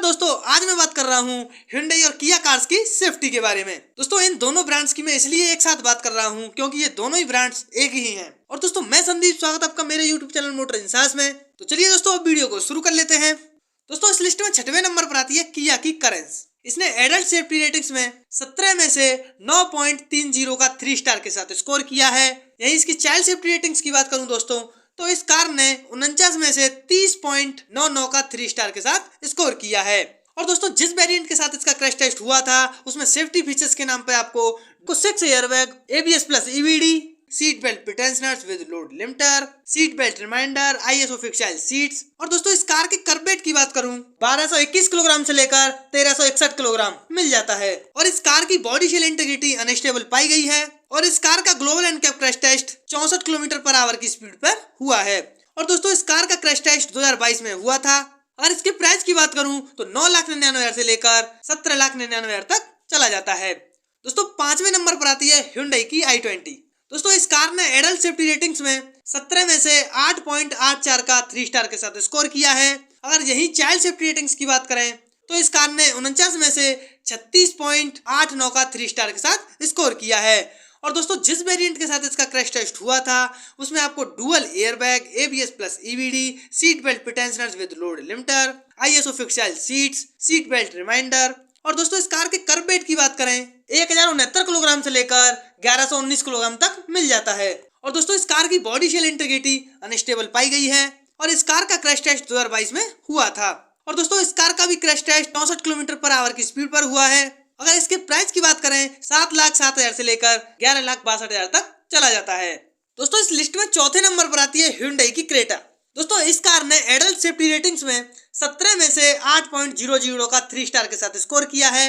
दोस्तों आज मैं बात कर रहा हूँ Hyundai और Kia कार्स की सेफ्टी के बारे में। दोस्तों इन दोनों ब्रांड्स की मैं इसलिए एक साथ बात कर रहा हूँ क्योंकि ये दोनों ही ब्रांड्स एक ही हैं। और दोस्तों मैं संदीप, स्वागत आपका मेरे YouTube चैनल मोटर इंसास में। तो चलिए दोस्तों अब वीडियो को शुरू कर लेते हैं। दोस्तों इस लिस्ट में 6वें नंबर पर आती है Kia की करेंस। इसने एडल्ट सेफ्टी रेटिंग्स में 17 में से 9.30 का 3 स्टार के साथ स्कोर किया है। यही इसकी चाइल्ड सेफ्टी रेटिंग्स की बात करूं दोस्तों तो इस कार ने 49 में से 30.99 का 3 स्टार के साथ स्कोर किया है। और दोस्तों जिस वेरिएंट के साथ इसका क्रैश टेस्ट हुआ था उसमें सेफ्टी फीचर्स के नाम पे आपको 6 airbag, ABS plus EBD, seat belt pretensioners with load limiter, seat belt reminder, ISO fixile seats. और दोस्तों इस कार के कर्ब की बात करूं 1221 किलोग्राम से लेकर 1361 किलोग्राम मिल जाता है। और इस कार की बॉडी शेल इंटीग्रिटी अनस्टेबल पाई गई है। और इस कार का Global NCAP crash test 64 kilometre per hour की स्पीड पर हुआ है। और दोस्तों इस कार का क्रैश टेस्ट 2022 में हुआ था। और इसके प्राइस की बात करूं तो 9,99,000 से लेकर 17,99,000 तक चला जाता है। दोस्तों 5वें नंबर पर आती है Hyundai की i20। दोस्तों इस कार ने एडल्ट सेफ्टी रेटिंग्स में 17 में से 8.84 का 3 स्टार के साथ स्कोर किया है। अगर यही चाइल्ड सेफ्टी रेटिंग्स की बात करें तो इस कार ने 49 में से 36.89 का 3 स्टार के साथ स्कोर किया है। और दोस्तों जिस वेरिएंट के साथ इसका क्रैश टेस्ट हुआ था उसमें आपको dual airbag, ABS plus EBD, seat belt pretensioners with load limiter, ISO fixile seats, seat belt reminder. और दोस्तों इस कार के कर्ब वेट की बात करें 1069 किलोग्राम से लेकर 1119 किलोग्राम तक मिल जाता है। और दोस्तों इस कार की बॉडी शेल इंटीग्रिटी अनस्टेबल पाई गई है। और इस कार का क्रैश टेस्ट 2022 में हुआ था। और दोस्तों इस कार का भी crash test 64 kilometre per hour की स्पीड पर हुआ है। अगर इसके प्राइस की बात करें 7,07,000 से लेकर 11,62,000 तक चला जाता है। दोस्तों इस लिस्ट में चौथे नंबर पर आती है Hyundai की क्रेटा। दोस्तों इस कार ने एडल्ट सेफ्टी रेटिंग्स में 17 में से 8.00 का 3 स्टार के साथ स्कोर किया है।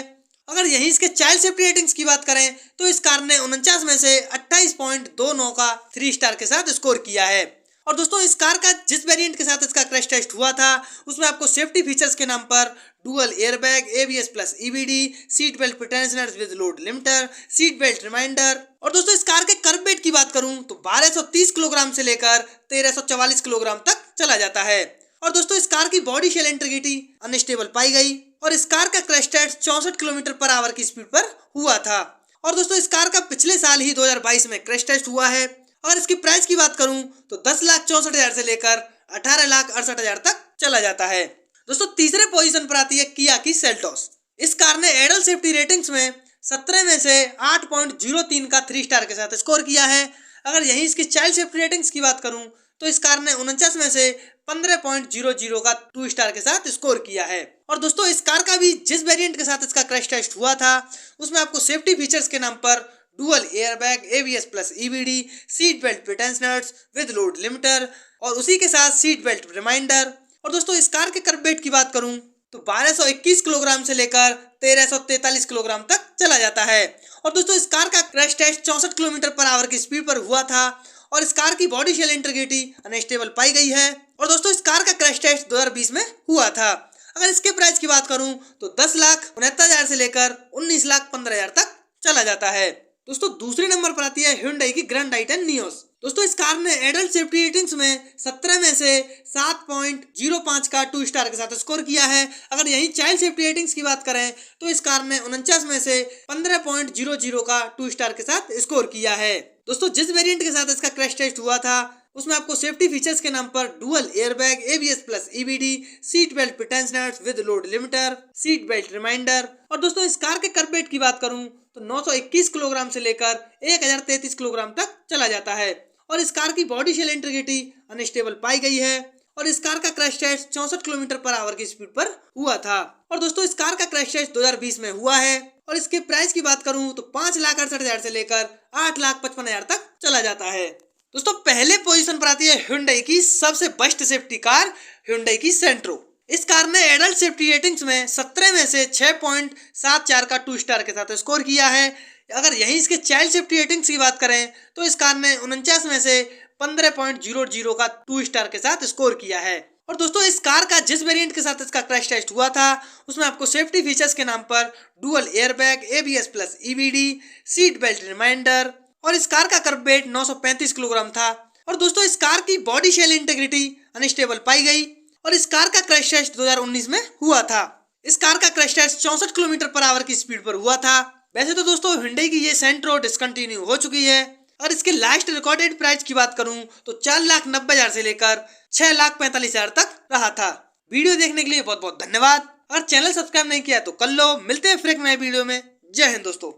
अगर यही इसके चाइल्ड सेफ्टी रेटिंग्स की बात करें तो इस कार ने 49 में से 28.29 का 3 स्टार के साथ स्कोर किया है। और दोस्तों इस कार का जिस वेरिएंट के साथ इसका क्रैश टेस्ट हुआ था उसमें आपको सेफ्टी फीचर्स के नाम पर dual airbag, ABS plus EBD, seat belt pretensioners with load limiter, seat belt reminder. और दोस्तों इस कार के कर्ब वेट की बात करूं तो 1230 किलोग्राम से लेकर 1344 किलोग्राम तक चला जाता है। और दोस्तों इस कार की बॉडी शेल इंटीग्रिटी अनस्टेबल पाई गई। और इस कार का crash test 64 kilometre per hour की स्पीड पर हुआ था। और दोस्तों इस कार का पिछले साल ही 2022 में क्रैश टेस्ट हुआ है। अगर इसकी प्राइस की बात करूं तो 10,64,000 से लेकर 18,68,000 तक चला जाता है। दोस्तों तीसरे पोजीशन पर आती है Kia की सेल्टोस। इस कार ने एडल्ट सेफ्टी रेटिंग्स में 17 में से 8.03 का 3 स्टार के साथ स्कोर किया है। अगर यही इसकी चाइल्ड सेफ्टी रेटिंग्स की बात करूं तो इस कार ने 49 में से 15.00 का 2 स्टार के साथ स्कोर किया है। और दोस्तों इस कार का भी जिस वेरिएंट के साथ इसका क्रैश टेस्ट हुआ था उसमें आपको सेफ्टी फीचर्स के नाम पर dual airbag, ABS plus EBD, seat belt pretensioners with load limiter और उसी के साथ सीट बेल्ट रिमाइंडर। और दोस्तों इस कार के कर्ब वेट की बात करूं तो 1221 किलोग्राम से लेकर 1343 किलोग्राम तक चला जाता है। और दोस्तों इस कार का crash test 64 kilometre per hour की स्पीड पर हुआ था। और इस कार की बॉडी शेल इंटीग्रिटी अनस्टेबल पाई गई है। और दोस्तों इस कार का क्रैश टेस्ट 2020 में हुआ था। अगर इसके प्राइस की बात करूं तो 10,69,000 से लेकर 19,15,000 तक चला जाता है। दोस्तों दूसरे नंबर पर आती है Hyundai की ग्रैंड i10 नियोस। दोस्तों इस कार ने एडल्ट सेफ्टी रेटिंग्स में 17 में से 7.05 का 2 स्टार के साथ स्कोर किया है। अगर यही चाइल्ड सेफ्टी रेटिंग्स की बात करें तो इस कार ने 49 में से 15.00 का 2 स्टार के साथ स्कोर किया है। दोस्तों जिस वेरिएंट के साथ इसका क्रैश टेस्ट हुआ था उसमें आपको सेफ्टी फीचर्स के नाम पर dual airbag, ABS plus EBD, seat belt pretensioners with load limiter, seat belt reminder. और दोस्तों इस कार के कर्ब वेट की बात करूं तो 921 किलोग्राम से लेकर 1033 किलोग्राम तक चला जाता है। और इस कार की बॉडी शेल इंटीग्रिटी अनस्टेबल पाई गई है। और इस कार का crash test 64 kilometre per hour की स्पीड पर हुआ था। और दोस्तों इस कार का क्रैश टेस्ट 2020 में हुआ है। और इसके प्राइस की बात करूं तो 5,68,000 से लेकर 8,55,000 तक चला जाता है। दोस्तों पहले पोजीशन पर आती है Hyundai की सबसे बेस्ट सेफ्टी कार Hyundai की सेंट्रो। इस कार ने एडल्ट सेफ्टी रेटिंग्स में 17 में से 6.74 का 2 स्टार के साथ स्कोर किया है। अगर यही इसके चाइल्ड सेफ्टी रेटिंग्स की बात करें तो इस कार ने 49 में से 15.00 का 2 स्टार के साथ स्कोर किया है। और दोस्तों इस कार का जिस वेरिएंट के साथ इसका क्रैश टेस्ट हुआ था उसमें आपको सेफ्टी फीचर्स के नाम पर dual airbag, ABS plus EBD, seat belt reminder. और इस कार का कर्ब वेट 935 किलोग्राम था। और दोस्तों इस कार की बॉडी शेल इंटीग्रिटी अनस्टेबल पाई गई। और इस कार का क्रैश टेस्ट 2019 में हुआ था। इस कार का crash test 64 kilometre per hour की स्पीड पर हुआ था। वैसे तो दोस्तों Hyundai की ये सेंट्रो डिसकंटिन्यू हो चुकी है और इसके लास्ट रिकॉर्डेड प्राइस की बात करूं तो 4,90,000 से लेकर 6,45,000 तक रहा था। वीडियो देखने के लिए बहुत बहुत धन्यवाद और चैनल सब्सक्राइब नहीं किया तो कर लो। मिलते हैं फिर एक नए वीडियो में। जय हिंद दोस्तों।